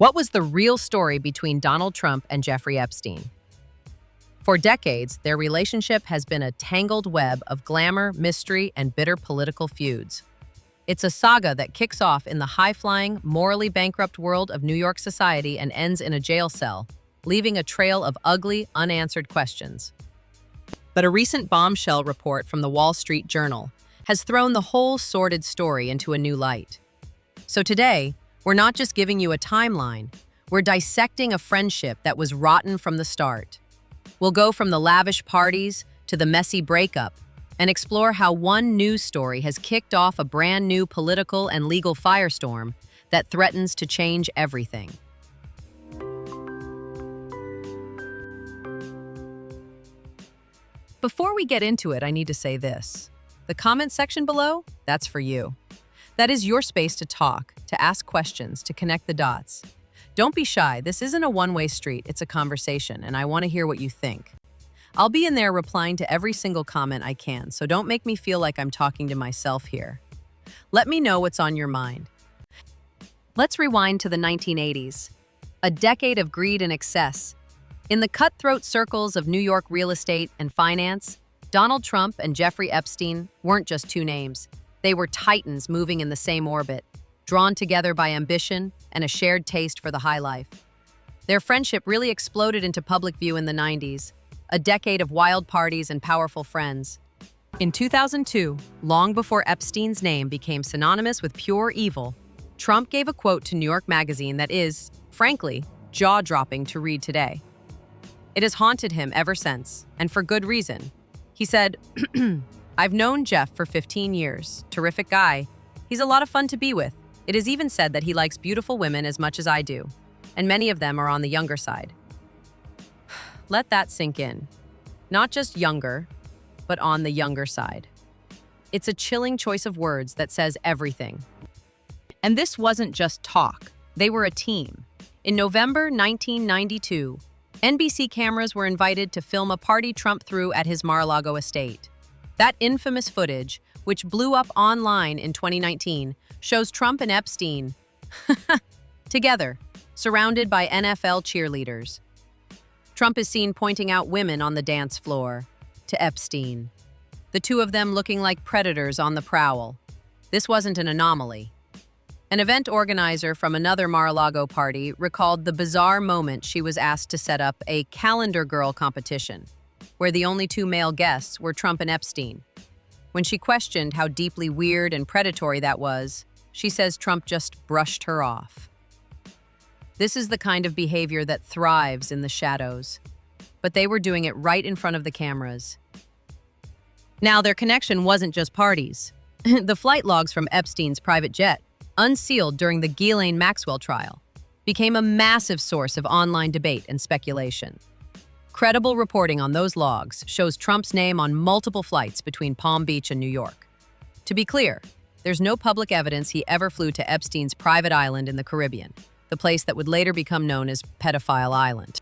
What was the real story between Donald Trump and Jeffrey Epstein? For decades, their relationship has been a tangled web of glamour, mystery, and bitter political feuds. It's a saga that kicks off in the high-flying, morally bankrupt world of New York society and ends in a jail cell, leaving a trail of ugly, unanswered questions. But a recent Bombshell report from the Wall Street Journal has thrown the whole sordid story into a new light. So today, we're not just giving you a timeline, we're dissecting a friendship that was rotten from the start. We'll go from the lavish parties to the messy breakup and explore how one news story has kicked off a brand new political and legal firestorm that threatens to change everything. Before we get into it, I need to say this. The comment section below, that's for you. That is your space to talk, to ask questions, to connect the dots. Don't be shy. This isn't a one-way street, it's a conversation, and I want to hear what you think. I'll be in there replying to every single comment I can, so don't make me feel like I'm talking to myself here. Let me know what's on your mind. Let's rewind to the 1980s, a decade of greed and excess. In the cutthroat circles of New York real estate and finance, Donald Trump and Jeffrey Epstein weren't just two names. They were titans moving in the same orbit, drawn together by ambition and a shared taste for the high life. Their friendship really exploded into public view in the 90s, a decade of wild parties and powerful friends. In 2002, long before Epstein's name became synonymous with pure evil, Trump gave a quote to New York Magazine that is, frankly, jaw-dropping to read today. It has haunted him ever since, and for good reason. He said, "I've known Jeff for 15 years. Terrific guy. He's a lot of fun to be with. It is even said that he likes beautiful women as much as I do, and many of them are on the younger side." Let that sink in. Not just younger, but on the younger side. It's a chilling choice of words that says everything. And this wasn't just talk. They were a team. In November 1992, NBC cameras were invited to film a party Trump threw at his Mar-a-Lago estate. That infamous footage, which blew up online in 2019, shows Trump and Epstein together, surrounded by NFL cheerleaders. Trump is seen pointing out women on the dance floor to Epstein, the two of them looking like predators on the prowl. This wasn't an anomaly. An event organizer from another Mar-a-Lago party recalled the bizarre moment she was asked to set up a calendar girl competition, where the only two male guests were Trump and Epstein. When she questioned how deeply weird and predatory that was, she says Trump just brushed her off. This is the kind of behavior that thrives in the shadows, but they were doing it right in front of the cameras. Now, their connection wasn't just parties. The flight logs from Epstein's private jet, unsealed during the Ghislaine Maxwell trial, became a massive source of online debate and speculation. Credible reporting on those logs shows Trump's name on multiple flights between Palm Beach and New York. To be clear, there's no public evidence he ever flew to Epstein's private island in the Caribbean, the place that would later become known as Pedophile Island.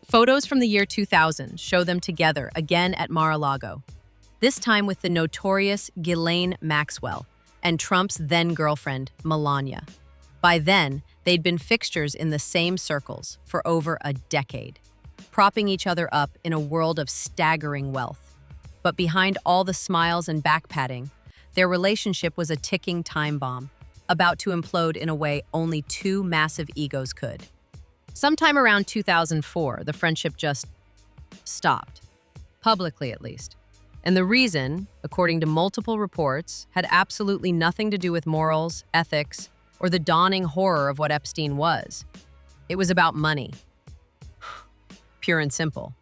Photos from the year 2000 show them together again at Mar-a-Lago, this time with the notorious Ghislaine Maxwell and Trump's then-girlfriend, Melania. By then, they'd been fixtures in the same circles for over a decade, propping each other up in a world of staggering wealth. But behind all the smiles and back-patting, their relationship was a ticking time bomb, about to implode in a way only two massive egos could. Sometime around 2004, the friendship just stopped, publicly at least. And the reason, according to multiple reports, had absolutely nothing to do with morals, ethics, or the dawning horror of what Epstein was. It was about money. Pure and simple.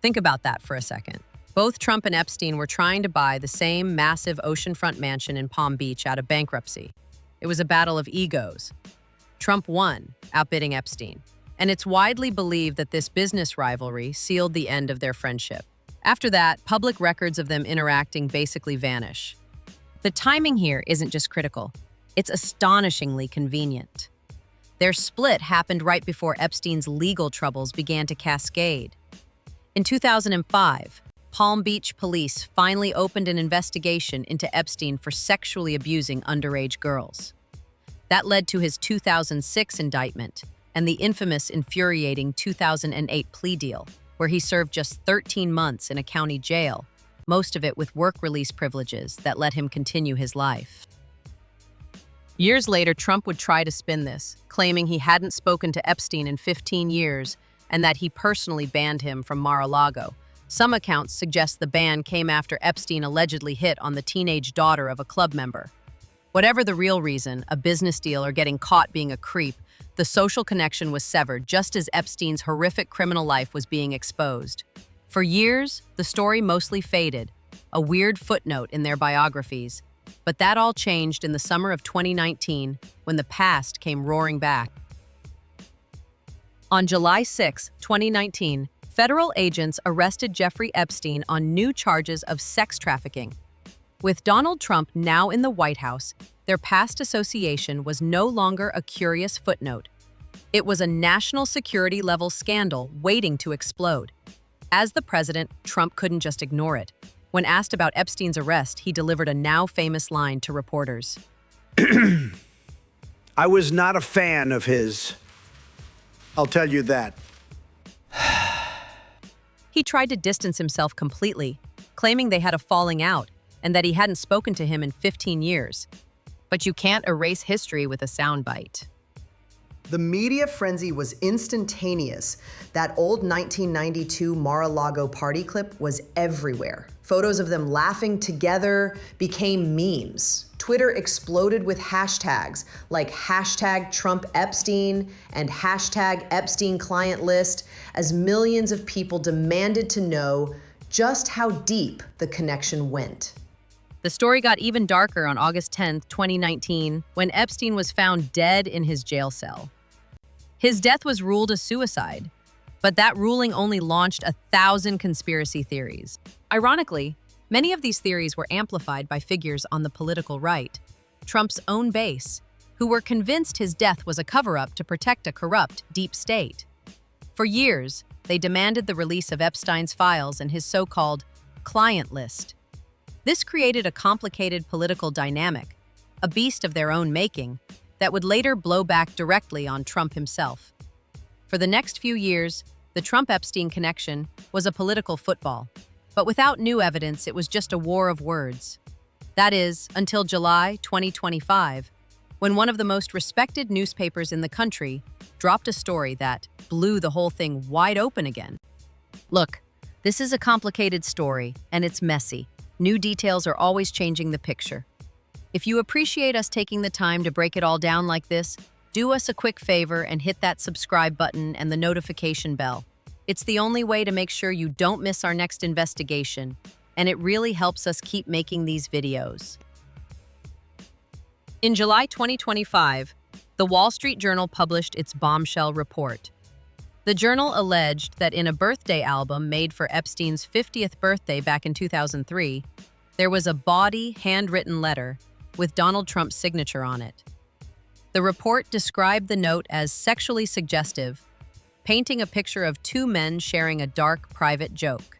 Think about that for a second. Both Trump and Epstein were trying to buy the same massive oceanfront mansion in Palm Beach out of bankruptcy. It was a battle of egos. Trump won, outbidding Epstein. And it's widely believed that this business rivalry sealed the end of their friendship. After that, public records of them interacting basically vanish. The timing here isn't just critical, it's astonishingly convenient. Their split happened right before Epstein's legal troubles began to cascade. In 2005, Palm Beach police finally opened an investigation into Epstein for sexually abusing underage girls. That led to his 2006 indictment and the infamous, infuriating 2008 plea deal, where he served just 13 months in a county jail, most of it with work release privileges that let him continue his life. Years later, Trump would try to spin this, claiming he hadn't spoken to Epstein in 15 years and that he personally banned him from Mar-a-Lago. Some accounts suggest the ban came after Epstein allegedly hit on the teenage daughter of a club member. Whatever the real reason, a business deal or getting caught being a creep, the social connection was severed just as Epstein's horrific criminal life was being exposed. For years, the story mostly faded, a weird footnote in their biographies. But that all changed in the summer of 2019 when the past came roaring back. On July 6, 2019, federal agents arrested Jeffrey Epstein on new charges of sex trafficking. With Donald Trump now in the White House, their past association was no longer a curious footnote. It was a national security-level scandal waiting to explode. As the president, Trump couldn't just ignore it. When asked about Epstein's arrest, he delivered a now-famous line to reporters. I was not a fan of his. I'll tell you that. He tried to distance himself completely, claiming they had a falling out and that he hadn't spoken to him in 15 years. But you can't erase history with a soundbite. The media frenzy was instantaneous. That old 1992 Mar-a-Lago party clip was everywhere. Photos of them laughing together became memes. Twitter exploded with hashtags like hashtag Trump Epstein and hashtag Epstein client list as millions of people demanded to know just how deep the connection went. The story got even darker on August 10, 2019, when Epstein was found dead in his jail cell. His death was ruled a suicide, but that ruling only launched 1,000 conspiracy theories. Ironically, many of these theories were amplified by figures on the political right, Trump's own base, who were convinced his death was a cover-up to protect a corrupt deep state. For years, they demanded the release of Epstein's files and his so-called client list. This created a complicated political dynamic, a beast of their own making, that would later blow back directly on Trump himself. For the next few years, the Trump-Epstein connection was a political football, but without new evidence, it was just a war of words. That is, until July 2025, when one of the most respected newspapers in the country dropped a story that blew the whole thing wide open again. Look, this is a complicated story, and it's messy. New details are always changing the picture. If you appreciate us taking the time to break it all down like this, do us a quick favor and hit that subscribe button and the notification bell. It's the only way to make sure you don't miss our next investigation, and it really helps us keep making these videos. In July 2025, the Wall Street Journal published its Bombshell report. The journal alleged that in a birthday album made for Epstein's 50th birthday back in 2003, there was a bawdy, handwritten letter with Donald Trump's signature on it. The report described the note as sexually suggestive, painting a picture of two men sharing a dark, private joke.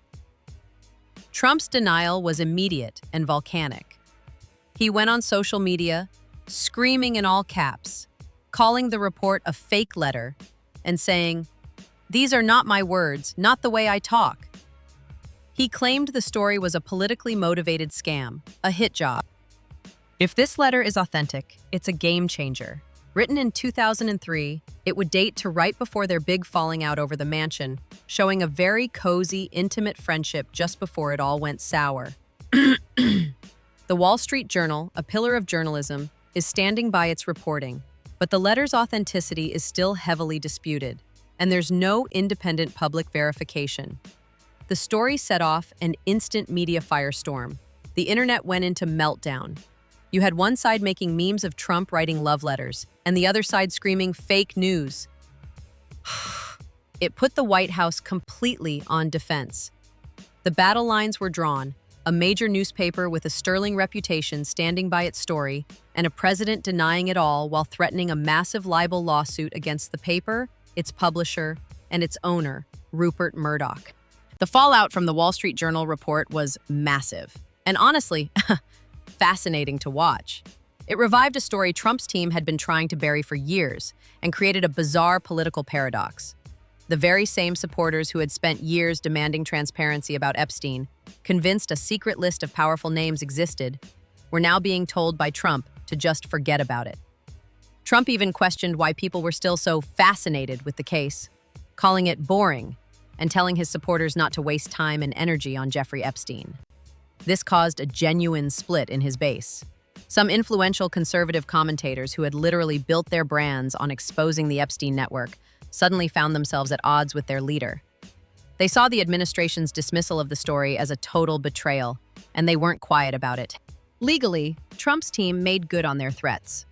Trump's denial was immediate and volcanic. He went on social media, screaming in all caps, calling the report a fake letter, and saying, "These are not my words, not the way I talk." He claimed the story was a politically motivated scam, a hit job. If this letter is authentic, it's a game changer. Written in 2003, it would date to right before their big falling out over the mansion, showing a very cozy, intimate friendship just before it all went sour. The Wall Street Journal, a pillar of journalism, is standing by its reporting, but the letter's authenticity is still heavily disputed, and there's no independent public verification. The story set off an instant media firestorm. The internet went into meltdown. You had one side making memes of Trump writing love letters, and the other side screaming fake news. It put the White House completely on defense. The battle lines were drawn, a major newspaper with a sterling reputation standing by its story, and a president denying it all while threatening a massive libel lawsuit against the paper, its publisher, and its owner, Rupert Murdoch. The fallout from the Wall Street Journal report was massive, and honestly, fascinating to watch. It revived a story Trump's team had been trying to bury for years and created a bizarre political paradox. The very same supporters who had spent years demanding transparency about Epstein, convinced a secret list of powerful names existed, were now being told by Trump to just forget about it. Trump even questioned why people were still so fascinated with the case, calling it boring and telling his supporters not to waste time and energy on Jeffrey Epstein. This caused a genuine split in his base. Some influential conservative commentators who had literally built their brands on exposing the Epstein network suddenly found themselves at odds with their leader. They saw the administration's dismissal of the story as a total betrayal, and they weren't quiet about it. Legally, Trump's team made good on their threats.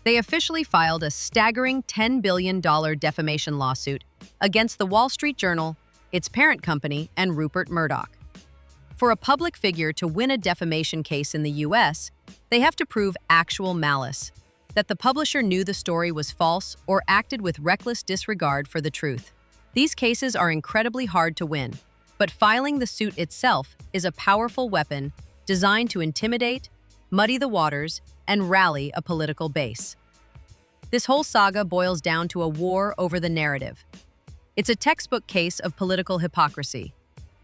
They officially filed a staggering $10 billion defamation lawsuit against the Wall Street Journal, its parent company, and Rupert Murdoch. For a public figure to win a defamation case in the US, they have to prove actual malice, that the publisher knew the story was false or acted with reckless disregard for the truth. These cases are incredibly hard to win, but filing the suit itself is a powerful weapon designed to intimidate, muddy the waters, and rally a political base. This whole saga boils down to a war over the narrative. It's a textbook case of political hypocrisy.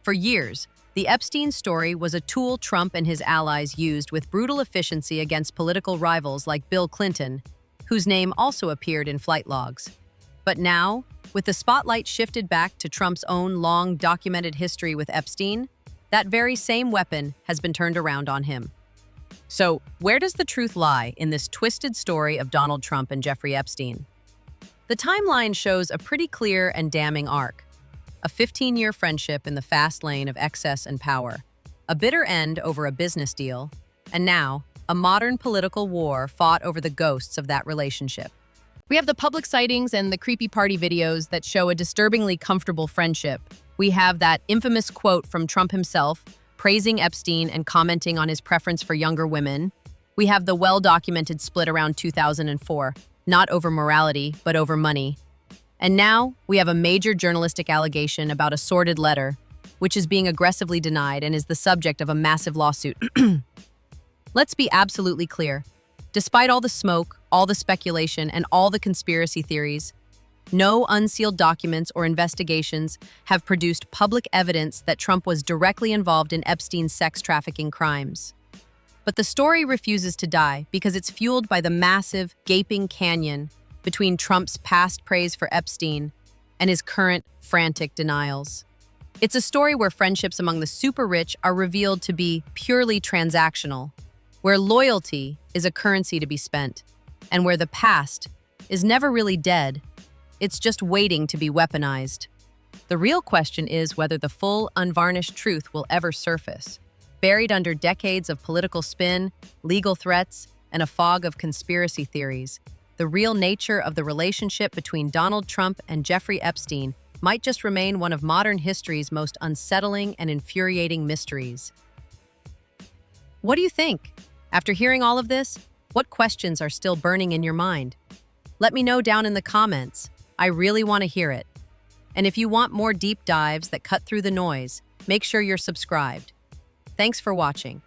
For years, the Epstein story was a tool Trump and his allies used with brutal efficiency against political rivals like Bill Clinton, whose name also appeared in flight logs. But now, with the spotlight shifted back to Trump's own long documented history with Epstein, that very same weapon has been turned around on him. So, where does the truth lie in this twisted story of Donald Trump and Jeffrey Epstein? The timeline shows a pretty clear and damning arc. A 15-year friendship in the fast lane of excess and power, a bitter end over a business deal, and now, a modern political war fought over the ghosts of that relationship. We have the public sightings and the creepy party videos that show a disturbingly comfortable friendship. We have that infamous quote from Trump himself, praising Epstein and commenting on his preference for younger women. We have the well-documented split around 2004, not over morality, but over money. And now, we have a major journalistic allegation about a sordid letter, which is being aggressively denied and is the subject of a massive lawsuit. Let's be absolutely clear. Despite all the smoke, all the speculation, and all the conspiracy theories, no unsealed documents or investigations have produced public evidence that Trump was directly involved in Epstein's sex trafficking crimes. But the story refuses to die because it's fueled by the massive, gaping canyon between Trump's past praise for Epstein and his current, frantic denials. It's a story where friendships among the super-rich are revealed to be purely transactional, where loyalty is a currency to be spent, and where the past is never really dead. It's just waiting to be weaponized. The real question is whether the full, unvarnished truth will ever surface, buried under decades of political spin, legal threats, and a fog of conspiracy theories. The real nature of the relationship between Donald Trump and Jeffrey Epstein might just remain one of modern history's most unsettling and infuriating mysteries. What do you think? After hearing all of this, what questions are still burning in your mind? Let me know down in the comments. I really want to hear it. And if you want more deep dives that cut through the noise, make sure you're subscribed. Thanks for watching.